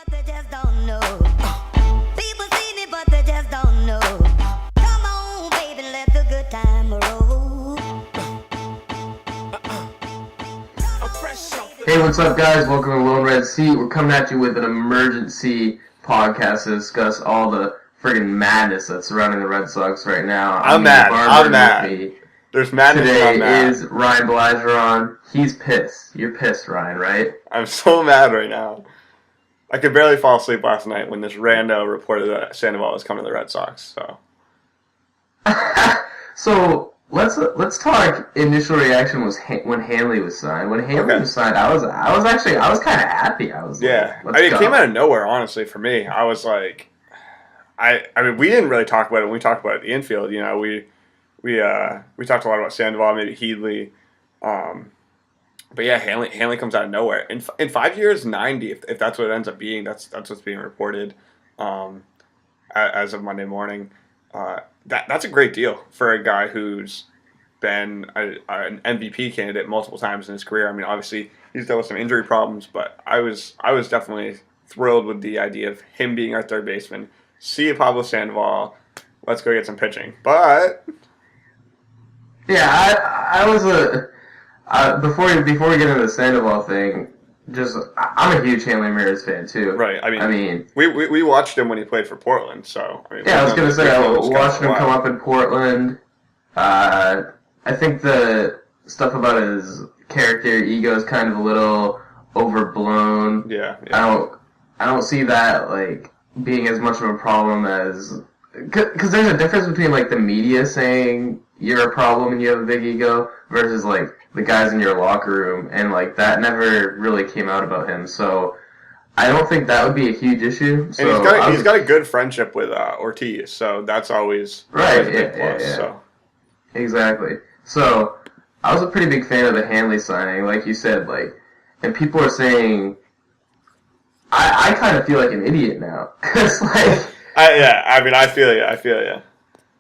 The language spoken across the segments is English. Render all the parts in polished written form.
but they just don't know. People see me, but they just don't know. Come on, baby, let the good time roll. Hey, what's up, guys? Welcome to Lone Red Seat. We're coming at you with an emergency podcast to discuss all the friggin' madness that's surrounding the Red Sox right now. I'm mad. There's madness today and I'm mad. is Ryan Belageron. He's pissed. You're pissed, Ryan, right? I'm so mad right now. I could barely fall asleep last night when this rando reported that Sandoval was coming to the Red Sox. So let's talk. Initial reaction was when Hanley was signed. When Hanley was signed, I was kind of happy. I was it came out of nowhere. Honestly, for me, I was like, I mean, we didn't really talk about it when we talked about it at the infield. You know, we talked a lot about Sandoval, maybe Headley. But yeah, Hanley comes out of nowhere. In 5 years, 90, if that's what it ends up being, that's what's being reported as of Monday morning. That's a great deal for a guy who's been an MVP candidate multiple times in his career. I mean, obviously, he's dealt with some injury problems, but I was definitely thrilled with the idea of him being our third baseman. See you, Pablo Sandoval. Let's go get some pitching. But yeah, I was before we get into the Sandoval thing, I'm a huge Hanley Ramirez fan too. Right. I mean, we watched him when he played for Portland, so I mean, yeah, I was gonna say I watched him come up in Portland. I think the stuff about his character, ego is kind of a little overblown. Yeah. I don't see that like being as much of a problem as because there's a difference between like the media saying you're a problem and you have a big ego versus like the guys in your locker room, and like that never really came out about him. So I don't think that would be a huge issue. So and he's got a good friendship with Ortiz, so that's always right. A big plus. Yeah. So. Exactly. So I was a pretty big fan of the Hanley signing, like you said, and people are saying I kind of feel like an idiot now because I feel you.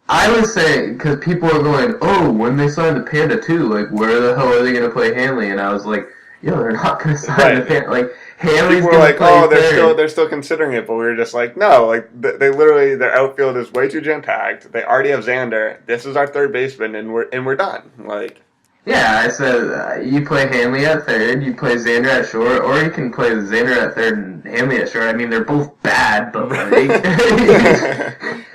I was saying, because people are going, oh, when they signed the Panda 2, like, where the hell are they going to play Hanley? And I was like, yo, they're not going to sign the Panda. Like, Hanley's going to play third. They're still considering it, but we were just like, no, like, they literally, their outfield is way too jam-packed. They already have Xander. This is our third baseman, and we're done. Like, yeah, I said, you play Hanley at third, you play Xander at short, or you can play Xander at third and Hanley at short. I mean, they're both bad, but like...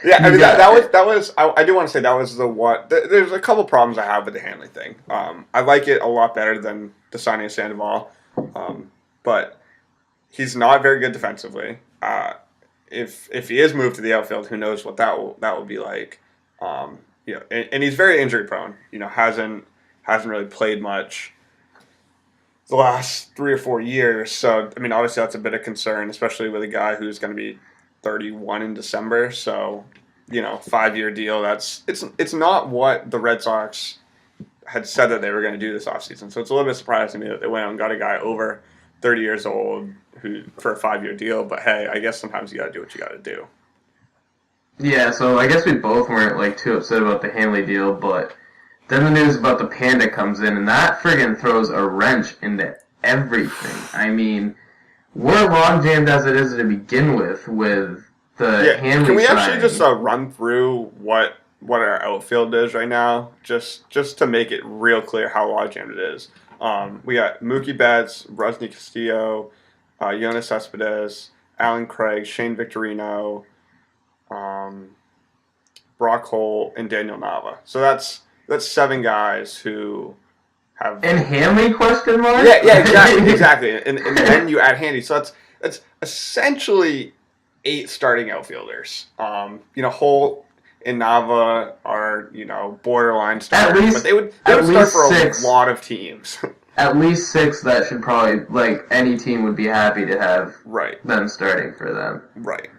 yeah, I mean, that was I do want to say that was the one... There's a couple problems I have with the Hanley thing. I like it a lot better than the signing of Sandoval, but he's not very good defensively. If he is moved to the outfield, who knows what that will be like. You know, and he's very injury prone. You know, hasn't really played much the last 3 or 4 years. So, I mean, obviously that's a bit of concern, especially with a guy who's going to be 31 in December. So, you know, 5-year deal, it's not what the Red Sox had said that they were going to do this offseason. So it's a little bit surprising to me that they went out and got a guy over 30 years old for a 5-year deal. But hey, I guess sometimes you got to do what you got to do. Yeah, so I guess we both weren't like too upset about the Hanley deal, but then the news about the Panda comes in, and that friggin' throws a wrench into everything. I mean, we're log jammed as it is to begin with the Hanley. Can we signing. actually just run through what our outfield is right now, just to make it real clear how log jammed it is? We got Mookie Betts, Rusney Castillo, Yoenis Cespedes, Alan Craig, Shane Victorino, Brock Holt, and Daniel Nava. So that's 7 guys who have... And Hanley, question mark? Yeah, exactly. And then you add Hanley. So that's essentially 8 starting outfielders. You know, Holt and Nava are, you know, borderline starters. But they would start for 6. A lot of teams. At least 6 that should probably, like, any team would be happy to have them starting for them. Right.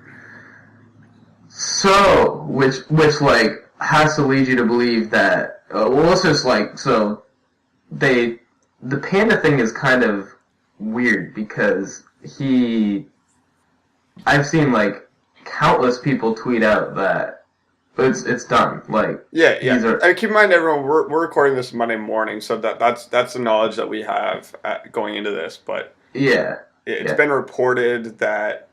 So, which like, has to lead you to believe that let's just so the Panda thing is kind of weird because I've seen like countless people tweet out that it's done. Like and keep in mind, everyone, we're recording this Monday morning, so that's the knowledge that we have going into this. But it's been reported that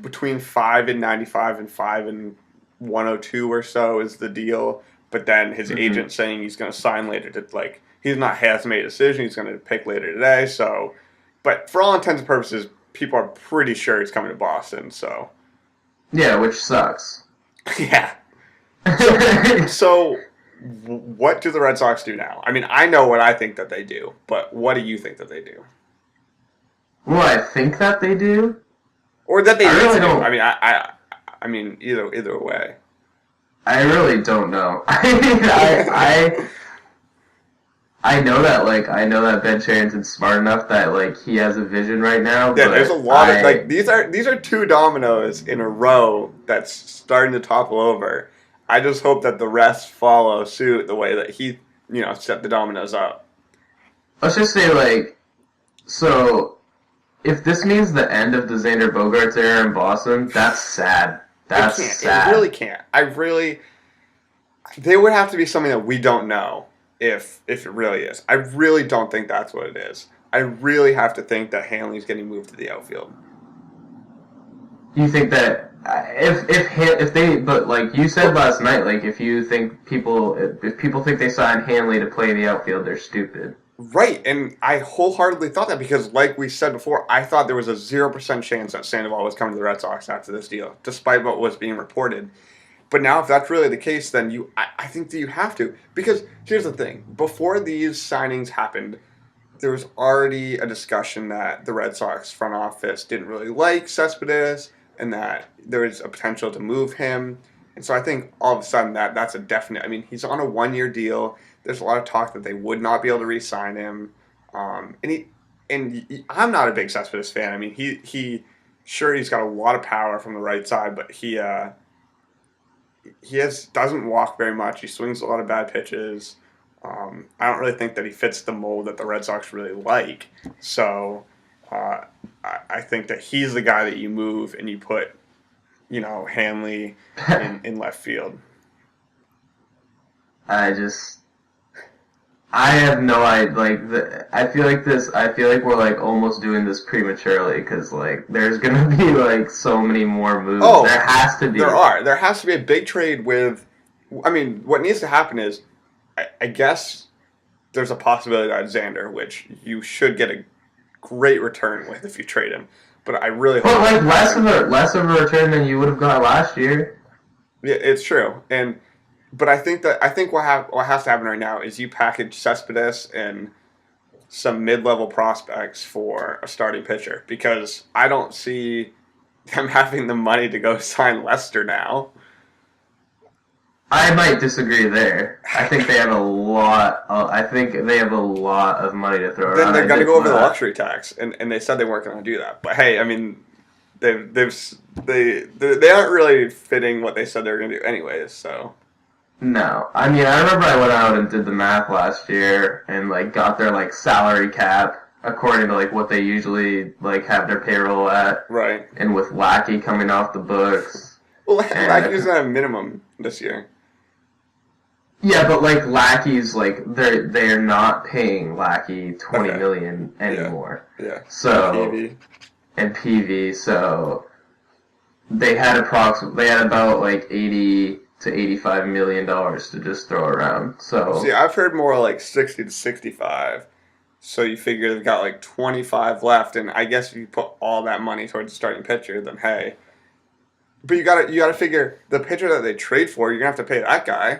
between 5 and 95 and 5 and 102 or so is the deal. But then his agent saying he's going to sign later. Hasn't made a decision. He's going to pick later today. So, but for all intents and purposes, people are pretty sure he's coming to Boston. So, yeah, which sucks. Yeah. So, what do the Red Sox do now? I mean, I know what I think that they do, but what do you think that they do? Well, I think that they do, or that they really do. don't. I mean, either way. I really don't know. I know that Ben Cherington's smart enough that he has a vision right now. Yeah, there's a lot of these are two dominoes in a row that's starting to topple over. I just hope that the rest follow suit the way that he set the dominoes up. Let's just say so if this means the end of the Xander Bogaerts era in Boston, that's sad. That's sad. It really can't. There would have to be something that we don't know. If it really is. I really don't think that's what it is. I really have to think that Hanley's getting moved to the outfield. You think that if they, but like you said last night, if people think they signed Hanley to play the outfield, they're stupid. Right, and I wholeheartedly thought that because, like we said before, I thought there was a 0% chance that Sandoval was coming to the Red Sox after this deal, despite what was being reported. But now, if that's really the case, then I think that you have to. Because here's the thing. Before these signings happened, there was already a discussion that the Red Sox front office didn't really like Cespedes and that there was a potential to move him. And so I think all of a sudden that's a definite. I mean, he's on a 1-year deal. There's a lot of talk that they would not be able to re-sign him. And I'm not a big Cespedes fan. I mean, he's got a lot of power from the right side, but he doesn't walk very much. He swings a lot of bad pitches. I don't really think that he fits the mold that the Red Sox really like. So I think that he's the guy that you move and you put, Hanley in left field. I have no idea. I feel like we're almost doing this prematurely because there's gonna be so many more moves. Oh, there has to be. There has to be a big trade with. I mean, what needs to happen is, I guess, there's a possibility that Xander, which you should get a great return with if you trade him. But I really hope. But less of a return than you would have got last year. Yeah, it's true, But I think what has to happen right now is you package Cespedes and some mid-level prospects for a starting pitcher because I don't see them having the money to go sign Lester now. I might disagree there. I think they have a lot. I think they have a lot of money to throw around. Then they're going to go over the luxury tax, and they said they weren't going to do that. But hey, I mean, they aren't really fitting what they said they were going to do anyways. So. No. I mean, I remember I went out and did the math last year and, got their, salary cap according to, what they usually, have their payroll at. Right. And with Lackey coming off the books. Well, Lackey's at a minimum this year. Yeah, but, Lackey's, they're not paying Lackey $20 million anymore. Yeah. So. And PV. So, they had about, 80 to $85 million to just throw around. So see, I've heard more 60 to 65. So you figure they've got 25 left, and I guess if you put all that money towards the starting pitcher, then hey. But you gotta figure the pitcher that they trade for, you're gonna have to pay that guy,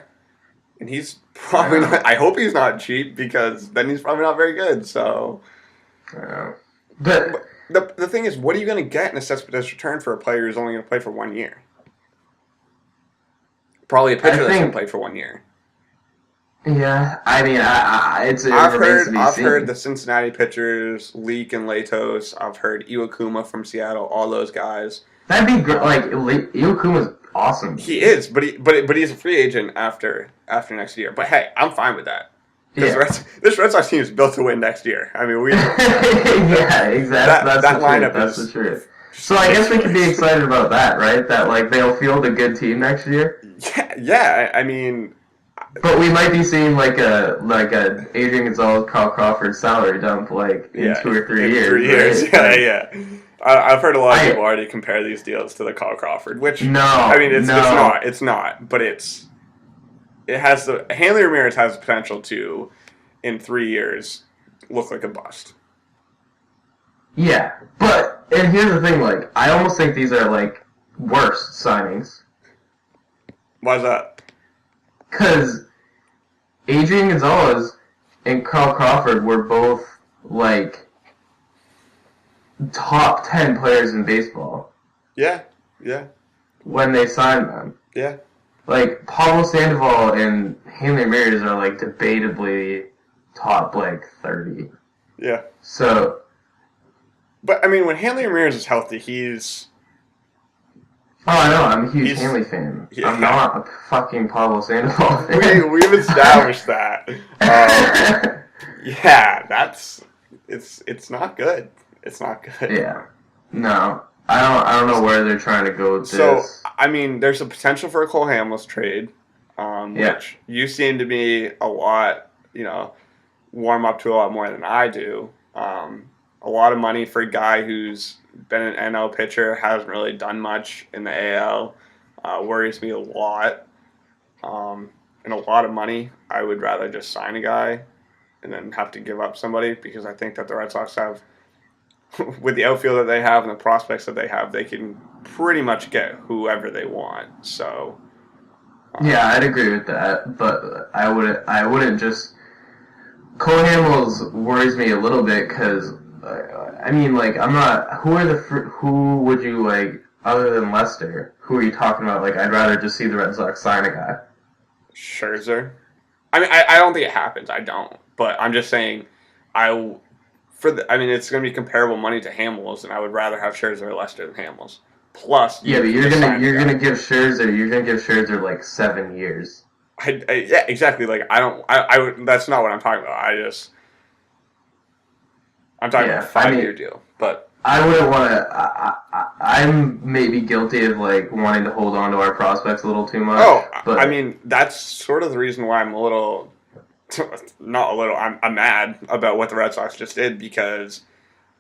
and he's probably not. I hope he's not cheap because then he's probably not very good. So, but the thing is, what are you gonna get in a Cespedes return for a player who's only gonna play for 1 year? Probably a pitcher that's going to play for 1 year. Yeah, I mean, I've heard the Cincinnati pitchers, Leak and Latos. I've heard Iwakuma from Seattle. All those guys. That'd be great. Iwakuma's awesome. He is, but he's a free agent after next year. But hey, I'm fine with that. Because this Red Sox team is built to win next year. I mean, we. Yeah, exactly. That's the lineup. That's the truth. So I guess we can be excited about that, right? That they'll field a good team next year. Yeah. I mean, but we might be seeing a Adrian Gonzalez, Kyle Crawford salary dump in 2 or 3 years. 3 years, right? yeah. I've heard a lot of people already compare these deals to the Kyle Crawford, which No, I mean it's no. not, but it has the Hanley Ramirez has the potential to in 3 years look like a bust. Yeah, and here's the thing, like, I almost think these are, like, worse signings. Why is that? Because Adrian Gonzalez and Kyle Crawford were both, like, top 10 players in baseball. Yeah. When they signed them. Yeah. Like, Pablo Sandoval and Hanley Ramirez are, like, debatably top, like, 30. Yeah. So... But, I mean, when Hanley Ramirez is healthy, he's... Oh, I know. I'm a huge Hanley fan. Yeah. I'm not a fucking Pablo Sandoval fan. We've established that. Yeah, it's not good. It's not good. Yeah. No. I don't know where they're trying to go with this. So, I mean, there's a potential for a Cole Hamels trade, Yeah. which you seem to be a lot, warm up to a lot more than I do. A lot of money for a guy who's been an NL pitcher, hasn't really done much in the AL, worries me a lot. And a lot of money, I would rather just sign a guy and then have to give up somebody, because I think that the Red Sox have, with the outfield that they have and the prospects that they have, they can pretty much get whoever they want. So, yeah, I'd agree with that, but I wouldn't just. Cole Hamels worries me a little bit because, I mean, like, I'm not. Who would you like other than Lester? Who are you talking about? Like, I'd rather just see the Red Sox sign a guy. Scherzer. I mean, I don't think it happens. I don't, but I'm just saying, I mean, it's going to be comparable money to Hamels, and I would rather have Scherzer or Lester than Hamels. Plus, Yeah, but you're gonna give Scherzer like 7 years. Yeah, exactly. Like, I would. That's not what I'm talking about. I'm talking about a 5-year deal. But I wouldn't want to. I'm maybe guilty of like wanting to hold on to our prospects a little too much. Oh, but I mean, that's sort of the reason why I'm a little. Not a little. I'm mad about what the Red Sox just did, because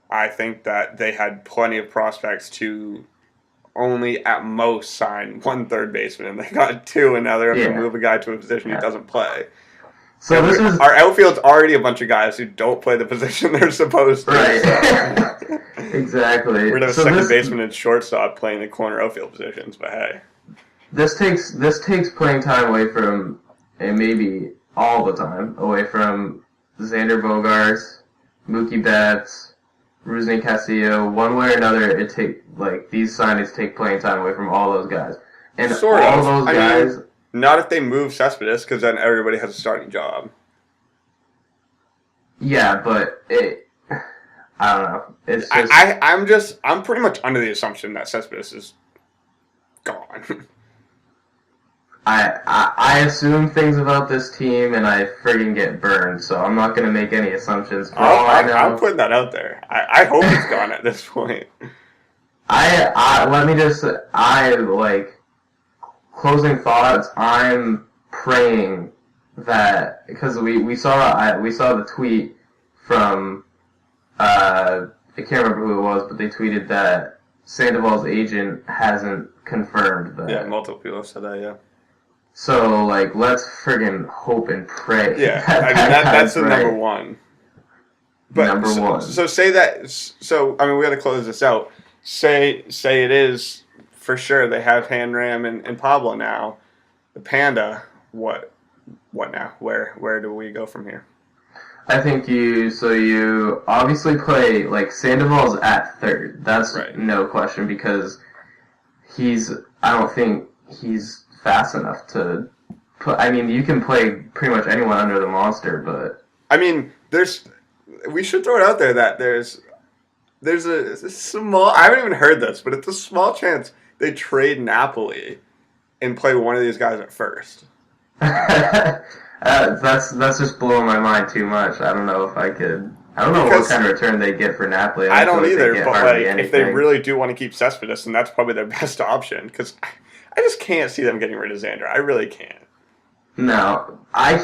I think that they had plenty of prospects to only at most sign 1 third baseman, and they got 2, and now they're going to move a guy to a position he doesn't play. So our outfield's already a bunch of guys who don't play the position they're supposed to. Right. So. Exactly. We're going to have a second baseman and shortxop playing the corner outfield positions, but hey. This takes playing time away from, and maybe all the time, away from Xander Bogaerts, Mookie Betts, Rusney Castillo. One way or another, these signings take playing time away from all those guys. And sort all of. those guys... Not if they move Cespedes, because then everybody has a starting job. Yeah, but I don't know. It's just... I'm pretty much under the assumption that Cespedes is gone. I assume things about this team, and I friggin' get burned, so I'm not going to make any assumptions. I'm putting that out there. I hope it's gone at this point. Closing thoughts, I'm praying that, because we saw the tweet from, I can't remember who it was, but they tweeted that Sandoval's agent hasn't confirmed that. Yeah, multiple people have said that, yeah. So, like, let's friggin' hope and pray. Yeah, that's the number one. But number one. So say that. So I mean, we got to close this out. Say it is for sure. They have Hanram and Pablo now. The Panda. What now? Where do we go from here? I think you obviously play, like, Sandoval's at third. That's right. No question, because I don't think he's fast enough to put, I mean, you can play pretty much anyone under the monster, but I mean, we should throw it out there that there's a small, I haven't even heard this, but it's a small chance they trade Napoli and play one of these guys at first. That's just blowing my mind too much. I don't know if I could. I don't know what kind of return they get for Napoli. I don't either, but like, if they really do want to keep Cespedes, then that's probably their best option, because I just can't see them getting rid of Xander. I really can't. No, I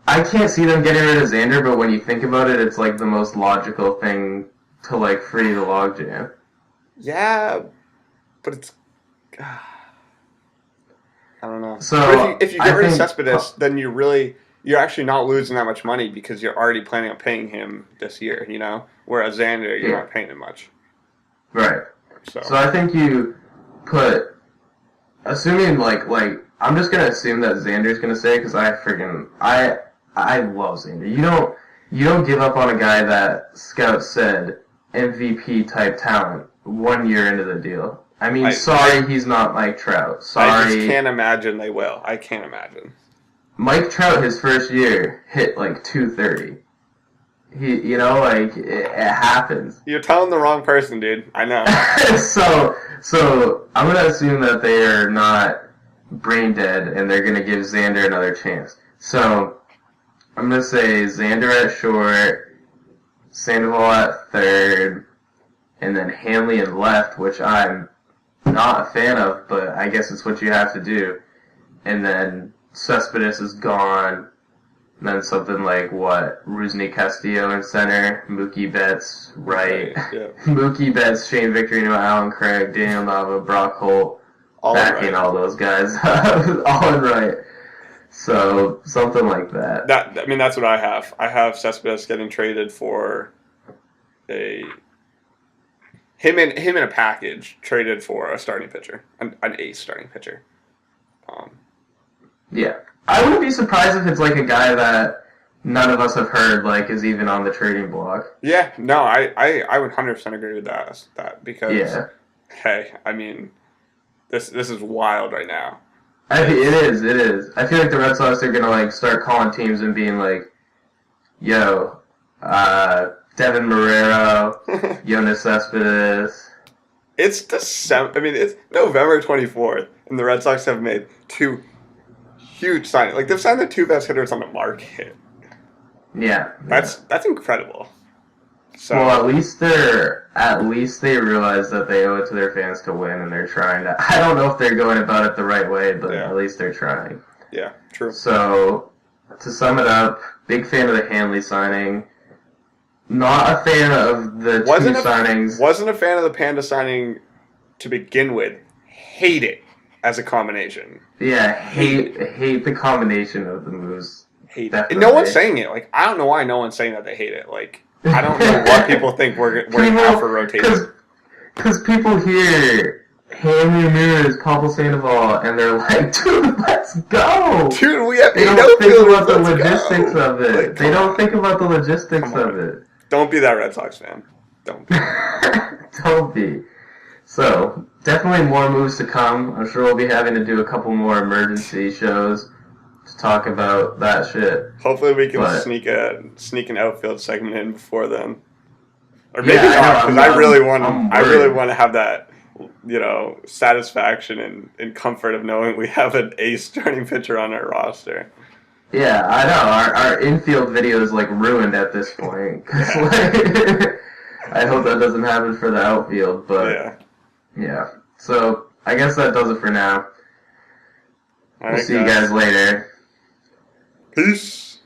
can't see them getting rid of Xander, but when you think about it, it's like the most logical thing to like free the logjam. Yeah, but it's. I don't know. So but if you get rid of think- Cespedes, then you're actually not losing that much money because you're already planning on paying him this year, you know? Whereas Xander, you're not paying him much. Right. So I think you put, assuming like I'm just gonna assume that Xander's gonna stay because I love Xander. You don't give up on a guy that scouts said MVP type talent 1 year into the deal. I mean, he's not Mike Trout. Sorry. I just can't imagine they will. I can't imagine. Mike Trout, his first year, hit like 230. It happens. You're telling the wrong person, dude. I know. So I'm gonna assume that they are not brain dead and they're gonna give Xander another chance. So I'm gonna say Xander at short, Sandoval at third, and then Hanley in left, which I'm not a fan of, but I guess it's what you have to do. And then Cespedes is gone. And then something like Rusney Castillo in center, Mookie Betts right, yeah. Mookie Betts, Shane Victorino, Alan Craig, Daniel Nava, Brock Holt, backing all those guys, all in right. So something like that. That's what I have. I have Cespedes getting traded for him in a package traded for a starting pitcher, an ace starting pitcher. Yeah. I wouldn't be surprised if it's like a guy that none of us have heard is even on the trading block. Yeah, no, I would 100% agree with that because hey, I mean this is wild right now. It is. I feel like the Red Sox are gonna start calling teams and being like, yo, Devin Marrero, Jonas Cespedes. It's December. I mean, it's November 24th, and the Red Sox have made 2 huge signings. They've signed the 2 best hitters on the market. Yeah, that's incredible. So, well, at least they realize that they owe it to their fans to win, and they're trying to. I don't know if they're going about it the right way, but at least they're trying. Yeah, true. So, to sum it up, big fan of the Hanley signing. Not a fan of the two signings. Wasn't a fan of the Panda signing to begin with. Hate it as a combination. Yeah, hate the combination of the moves. Hate it. And no one's saying it. I don't know why no one's saying that they hate it. I don't know what people think we're going to have for rotation. Because people hear Hanley, Ramirez, Pablo Sandoval, and they're like, dude, let's go! Dude, we have They don't think about the logistics of it. They don't think about the logistics of it. Don't be that Red Sox fan. Don't be. Don't be. So, definitely more moves to come. I'm sure we'll be having to do a couple more emergency shows to talk about that shit. Hopefully we can sneak an outfield segment in before then. Or maybe not, because I really want to have that, satisfaction and comfort of knowing we have an ace starting pitcher on our roster. Yeah, I know. Our infield video is ruined at this point. I hope that doesn't happen for the outfield, but yeah. So I guess that does it for now. We'll see you guys later. Peace.